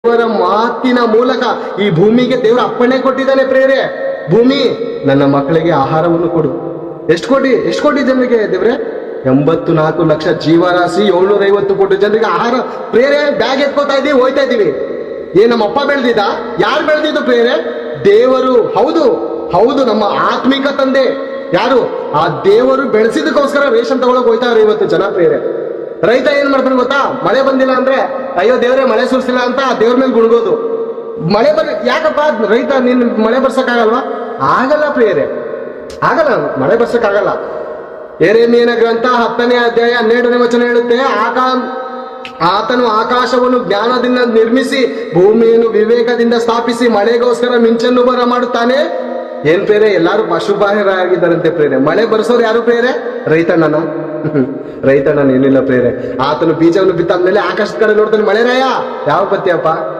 ದೇವರ ಮಾತಿನ ಮೂಲಕ ಈ ಭೂಮಿಗೆ ದೇವರ ಅಪ್ಪಣೆ ಕೊಟ್ಟಿದ್ದಾನೆ ಪ್ರೇರೆ. ಭೂಮಿ ನನ್ನ ಮಕ್ಕಳಿಗೆ ಆಹಾರವನ್ನು ಕೊಡು. ಎಷ್ಟು ಕೋಟಿ ಜನರಿಗೆ ದೇವ್ರೆ? 84 ಲಕ್ಷ ಜೀವರಾಶಿ, 750 ಕೋಟಿ ಜನರಿಗೆ ಆಹಾರ. ಪ್ರೇರೆ ಬ್ಯಾಗ್ ಎತ್ಕೋತಾ ಇದೀವಿ, ಹೋಯ್ತಾ ಇದೀವಿ. ನಮ್ಮಪ್ಪ ಬೆಳೆದಿದ್ದ? ಯಾರು ಬೆಳೆದಿದ್ದು ಪ್ರೇರೆ? ದೇವರು. ಹೌದು, ನಮ್ಮ ಆತ್ಮಿಕ ತಂದೆ ಯಾರು? ಆ ದೇವರು ಬೆಳೆಸಿದಕ್ಕೋಸ್ಕರ ರೇಷನ್ ತಗೊಳಕ್ ಹೋಯ್ತಾವ್ರೆ ಇವತ್ತು ಜನ ಪ್ರೇರೆ. ರೈತ ಏನ್ ಮಾಡ್ತಾನೆ ಗೊತ್ತಾ? ಮಳೆ ಬಂದಿಲ್ಲ ಅಂದ್ರೆ ಅಯ್ಯೋ ದೇವ್ರೆ ಮಳೆ ಸುರಿಸಿಲ್ಲ ಅಂತ ದೇವ್ರ ಮೇಲೆ ಗುಣಗೋದು. ಯಾಕಪ್ಪ ರೈತ ನೀನ್ ಮಳೆ ಬರ್ಸಕ್ಕಾಗಲ್ವಾ? ಆಗಲ್ಲ ಪ್ರಿಯರೇ, ಆಗಲ್ಲ, ಮಳೆ ಬರ್ಸಕ್ಕಾಗಲ್ಲ. ಯೆರೆಮೀಯನ ಗ್ರಂಥ 10ನೇ ಅಧ್ಯಾಯ 12ನೇ ವಚನ ಹೇಳುತ್ತೆ, ಆತನು ಆಕಾಶವನ್ನು ಜ್ಞಾನದಿಂದ ನಿರ್ಮಿಸಿ ಭೂಮಿಯನ್ನು ವಿವೇಕದಿಂದ ಸ್ಥಾಪಿಸಿ ಮಳೆಗೋಸ್ಕರ ಮಿಂಚನ್ನು ಬರ ಮಾಡುತ್ತಾನೆ. ಏನ್ ಪ್ರೇರೆ? ಎಲ್ಲಾರು ಪಶುಬಾಹಿರಾಗಿದ್ದಾರಂತೆ ಪ್ರೇರೆ. ಮಳೆ ಬರ್ಸೋರು ಯಾರು ಪ್ರೇರೆ? ರೈತಣ್ಣನ ಏನಿಲ್ಲ ಪ್ರೇರೆ. ಆತನು ಬೀಜವನ್ನು ಬಿತ್ತಾದ್ಮೇಲೆ ಆಕಾಶದ ಕಡೆ ನೋಡ್ತಾನೆ, ಮಳೆ ರಾಯ ಯಾವ ಬತ್ತಿಯಪ್ಪ?